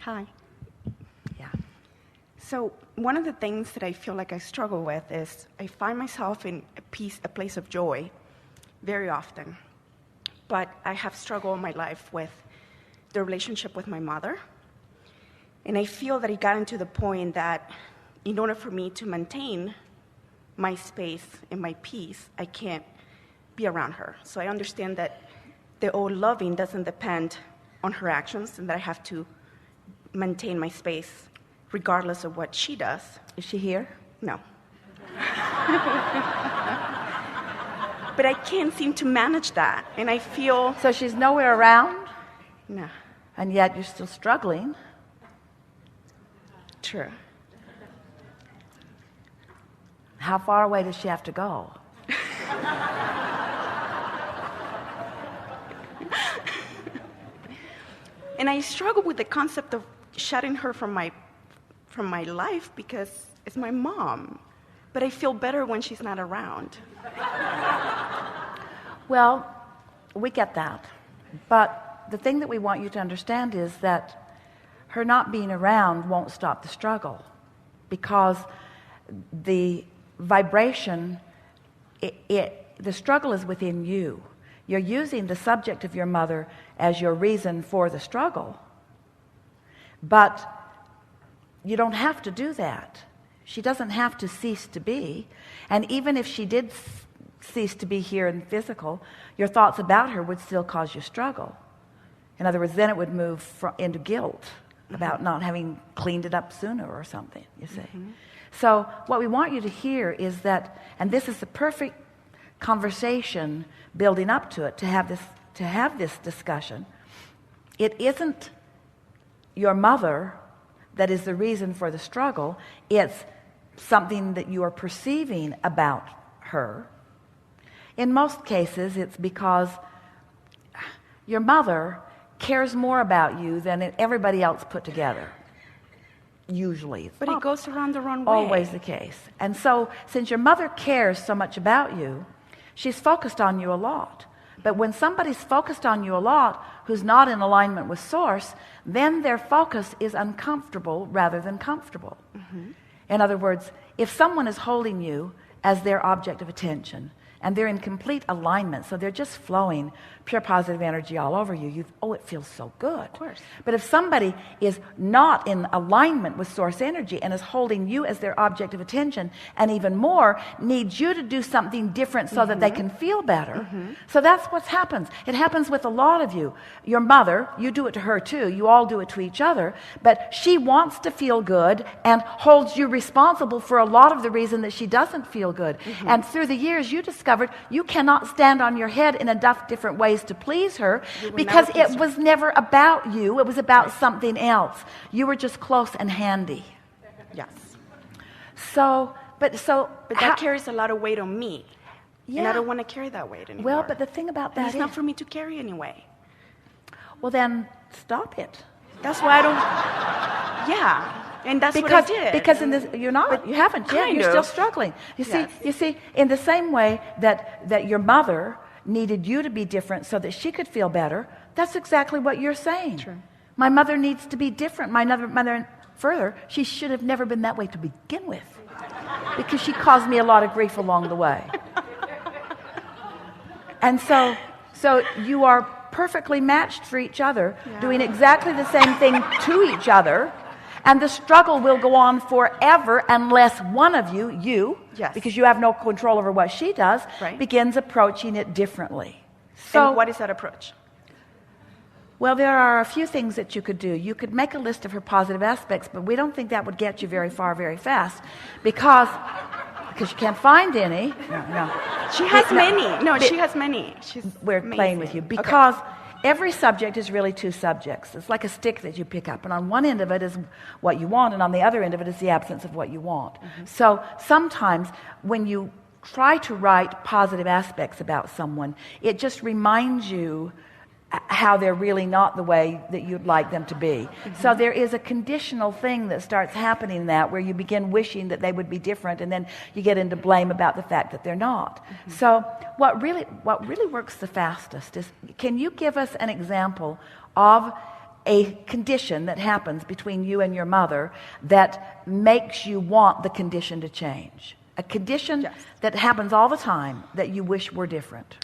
Hi. Yeah. So one of the things that I feel like I struggle with is I find myself in a place of joy very often. But I have struggled in my life with the relationship with my mother. And I feel that it got into the point that in order for me to maintain my space and my peace, I can't be around her. So I understand that the old loving doesn't depend on her actions and that I have to maintain my space regardless of what she does. Is she here? No. But I can't seem to manage that, and I feel... So she's nowhere around? No. And yet you're still struggling? True. How far away does she have to go? And I struggle with the concept of shutting her from my life because it's my mom. But I feel better when she's not around. Well, we get that. But the thing that we want you to understand is that her not being around won't stop the struggle, because the vibration, the struggle is within you. You're using the subject of your mother as your reason for the struggle. But you don't have to do that. She doesn't have to cease to be. And even if she did cease to be here in physical, your thoughts about her would still cause you struggle. In other words, then it would move into guilt about not having cleaned it up sooner or something, you see. So what we want you to hear is that, and this is the perfect conversation building up to it, to have this discussion. It isn't your mother that is the reason for the struggle. It's something that you are perceiving about her. In most cases, it's because your mother cares more about you than everybody else put together. Usually. But it goes around the wrong way. Always the case. And so, since your mother cares so much about you, she's focused on you a lot. But when somebody's focused on you a lot who's not in alignment with Source, then their focus is uncomfortable rather than comfortable. In other words, if someone is holding you as their object of attention, and they're in complete alignment, so they're just flowing pure positive energy all over you, it feels so good. Of course. But if somebody is not in alignment with Source energy and is holding you as their object of attention, and even more, needs you to do something different so that they can feel better, so that's what happens. It happens with a lot of you. Your mother, you do it to her too, you all do it to each other, but she wants to feel good and holds you responsible for a lot of the reason that she doesn't feel good. And through the years, you discovered you cannot stand on your head in enough different ways to please her, because it was never about you. It was about something else. You were just close and handy. Yes. But that carries a lot of weight on me. Yeah. And I don't want to carry that weight anymore. Well, but the thing about that it's not for me to carry anyway. Well, then stop it. That's why I don't... Yeah. And that's what I did. Because in this, you haven't yet. You're still struggling. You see, in the same way that your mother needed you to be different so that she could feel better, that's exactly what you're saying. True. My mother needs to be different. My mother, further, she should have never been that way to begin with, because she caused me a lot of grief along the way. And so you are perfectly matched for each other, doing exactly the same thing to each other. And the struggle will go on forever unless one of you, yes, because you have no control over what she does, right, begins approaching it differently. So, and what is that approach? Well, there are a few things that you could do. You could make a list of her positive aspects, but we don't think that would get you very far very fast, because you can't find any. No. She has many. No, she has many. We're amazing. Playing with you because every subject is really two subjects. It's like a stick that you pick up, and on one end of it is what you want, and on the other end of it is the absence of what you want. So sometimes when you try to write positive aspects about someone, it just reminds you how they're really not the way that you'd like them to be. So there is a conditional thing that starts happening in that, where you begin wishing that they would be different, and then you get into blame about the fact that they're not. So what really works the fastest is, can you give us an example of a condition that happens between you and your mother that makes you want the condition to change? A condition Yes. that happens all the time that you wish were different.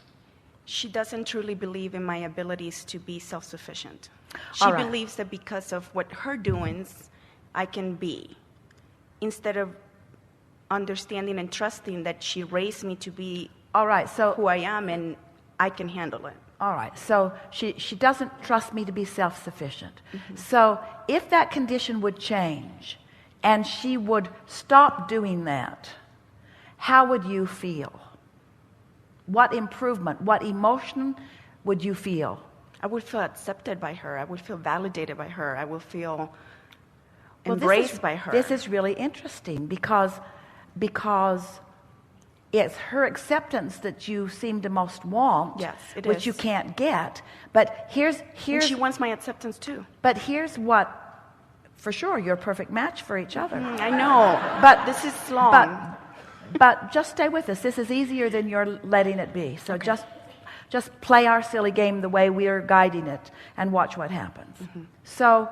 She doesn't truly believe in my abilities to be self-sufficient. She All right. believes that because of what her doings, I can be, instead of understanding and trusting that she raised me to be All right, so who I am and I can handle it. all right, so she doesn't trust me to be self-sufficient. So if that condition would change and she would stop doing that, how would you feel? What improvement, what emotion would you feel? I would feel accepted by her. I would feel validated by her. I would feel Well, embraced by her. This is really interesting because it's her acceptance that you seem to most want, Yes, it which is. you can't get. But And she wants my acceptance too. But here's what, for sure, you're a perfect match for each other. I know, But this is long. But just stay with us. This is easier than you're letting it be. So just play our silly game the way we are guiding it and watch what happens. So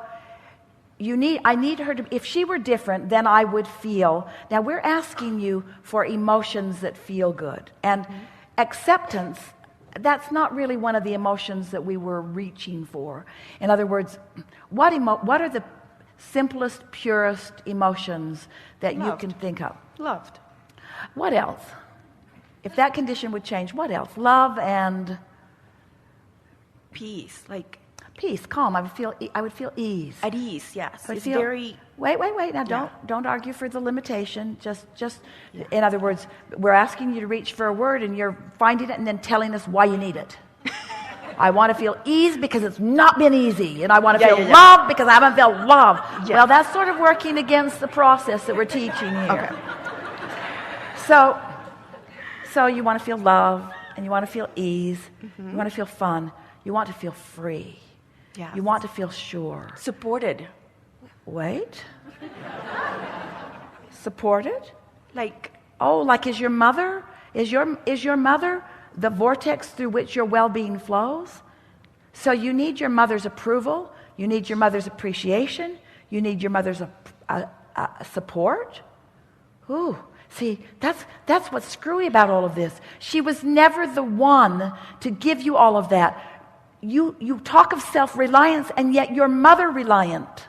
I need her to, if she were different, then I would feel. Now we're asking you for emotions that feel good. And acceptance, that's not really one of the emotions that we were reaching for. In other words, what are the simplest, purest emotions that you Loved. can think of? Loved. What else? If that condition would change, what else? Love and Peace, like peace, calm. I would feel ease. at ease, yes. I would It's feel- very, Wait. Now don't argue for the limitation. Just in other words, we're asking you to reach for a word and you're finding it and then telling us why you need it. I want to feel ease because it's not been easy, and I want to feel love because I haven't felt love. Yeah. Well, that's sort of working against the process that we're teaching here. okay. So you want to feel love, and you want to feel ease, you want to feel fun, you want to feel free, Yes. you want to feel sure. Supported. Wait. Supported? Like, Oh, like is your mother? Is your mother the vortex through which your well-being flows? So you need your mother's approval, you need your mother's appreciation, you need your mother's support. Ooh, see, that's what's screwy about all of this. She was never the one to give you all of that. You talk of self-reliance, and yet you're mother-reliant.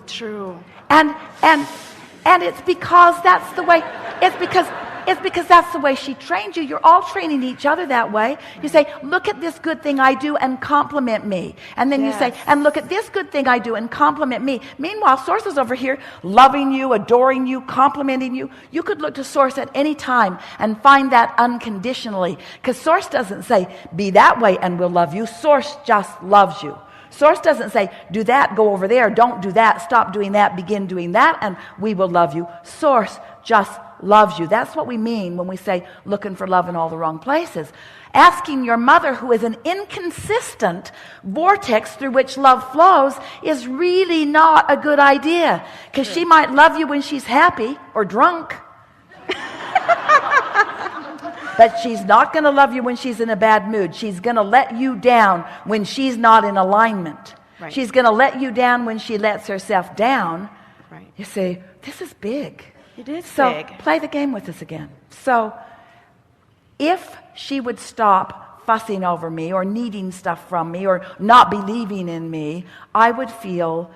true. And it's because that's the way, it's because that's the way she trained you. You're all training each other that way. You say, look at this good thing I do and compliment me. And then you say, and look at this good thing I do and compliment me. Meanwhile, Source is over here loving you, adoring you, complimenting you. You could look to Source at any time and find that unconditionally. Because Source doesn't say, be that way and we'll love you. Source just loves you. Source doesn't say, do that, go over there, don't do that, stop doing that, begin doing that, and we will love you. Source just loves you. That's what we mean when we say looking for love in all the wrong places. Asking your mother, who is an inconsistent vortex through which love flows, is really not a good idea. Because she might love you when she's happy or drunk. But she's not going to love you when she's in a bad mood. She's going to let you down when she's not in alignment. Right. She's going to let you down when she lets herself down. Right. You say, this is big. It is So big. play the game with us again. So if she would stop fussing over me or needing stuff from me or not believing in me, I would feel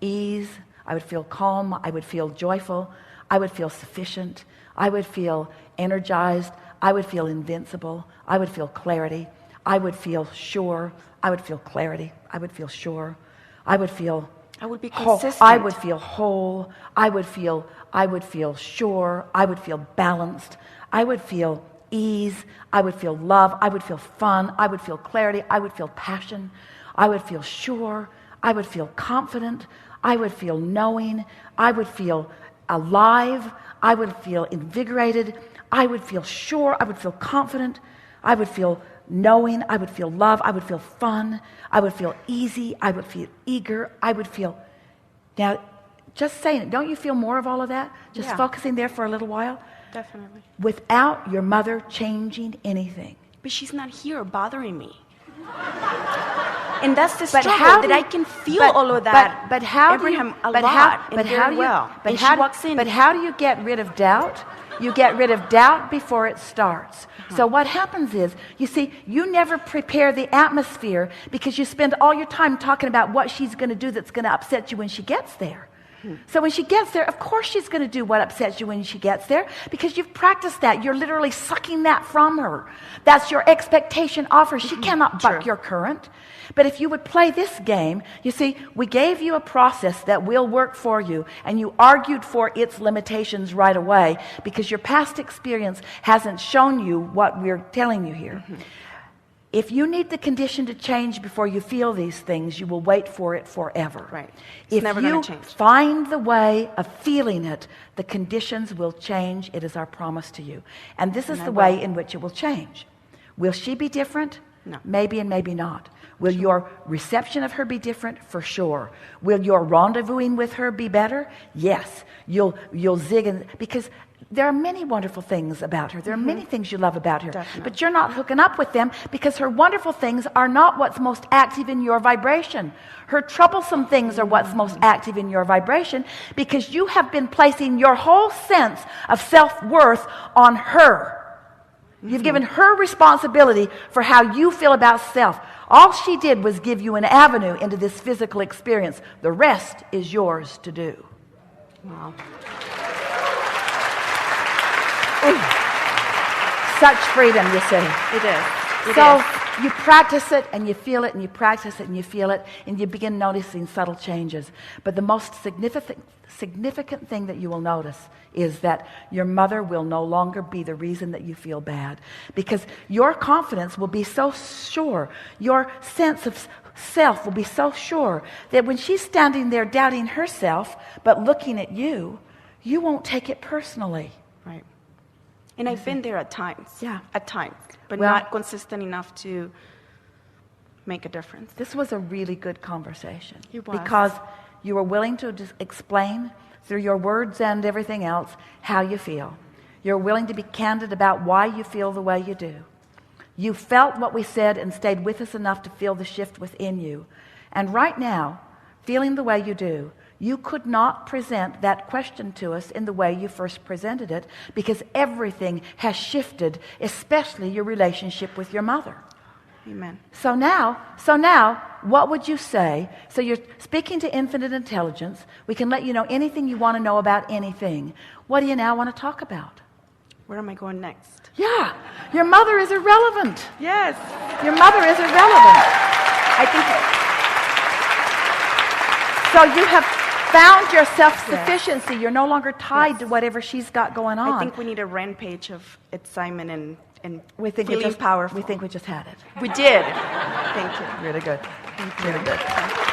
ease, I would feel calm, I would feel joyful, I would feel sufficient, I would feel energized, I would feel invincible, I would feel clarity, I would feel sure, I would feel clarity, I would feel sure, I would feel I would be whole. consistent. I would feel whole, I would feel sure, I would feel balanced, I would feel ease, I would feel love, I would feel fun, I would feel clarity, I would feel passion, I would feel sure, I would feel confident, I would feel knowing, I would feel alive, I would feel invigorated, I would feel sure, I would feel confident, I would feel knowing, I would feel love, I would feel fun, I would feel easy, I would feel eager, I would feel... Now, just saying it, don't you feel more of all of that? Just focusing there for a little while? Definitely. Without your mother changing anything. But she's not here bothering me. And that's the But struggle, how that do I you- can feel all of that. But how Abraham do you, a but lot how, and but very how do you, well. But And how, she walks in. But how do you get rid of doubt? You get rid of doubt before it starts. So what happens is, you see, you never prepare the atmosphere because you spend all your time talking about what she's going to do that's going to upset you when she gets there. So when she gets there, of course she's going to do what upsets you when she gets there because you've practiced that. You're literally sucking that from her. That's your expectation of her. She cannot buck your current. But if you would play this game, you see, we gave you a process that will work for you, and you argued for its limitations right away because your past experience hasn't shown you what we're telling you here. If you need the condition to change before you feel these things, you will wait for it forever. Right. It's If never you gonna change. find the way of feeling it, the conditions will change. It is our promise to you. And this is the way in which it will change. Will she be different? No. Maybe and maybe not. Will your reception of her be different? For sure. Will your rendezvousing with her be better? Yes. You'll zig and because there are many wonderful things about her. There are many things you love about her. Definitely. But you're not hooking up with them because her wonderful things are not what's most active in your vibration. Her troublesome things are what's most active in your vibration because you have been placing your whole sense of self-worth on her. You've given her responsibility for how you feel about self. All she did was give you an avenue into this physical experience. The rest is yours to do. Wow. Such freedom, you see. It is. So you practice it and you feel it and you practice it and you feel it and you begin noticing subtle changes. But the most significant thing that you will notice is that your mother will no longer be the reason that you feel bad because your confidence will be so sure, your sense of self will be so sure that when she's standing there doubting herself but looking at you, you won't take it personally. Right. And I've been there at times. Yeah. At times. But Well- not consistent enough to make a difference. This was a really good conversation. It was. Because you were willing to just explain through your words and everything else how you feel. You're willing to be candid about why you feel the way you do. You felt what we said and stayed with us enough to feel the shift within you. And right now, feeling the way you do, you could not present that question to us in the way you first presented it because everything has shifted, especially your relationship with your mother. Amen. So now, what would you say? So you're speaking to infinite intelligence. We can let you know anything you want to know about anything. What do you now want to talk about? Where am I going next? Yeah, your mother is irrelevant. Yes. Your mother is irrelevant. I think So you have found your self-sufficiency. You're no longer tied to whatever she's got going on. I think we need a rampage of excitement and we think feeling powerful. We think we just had it. We did. Thank you. Really good. Thank you. Really good.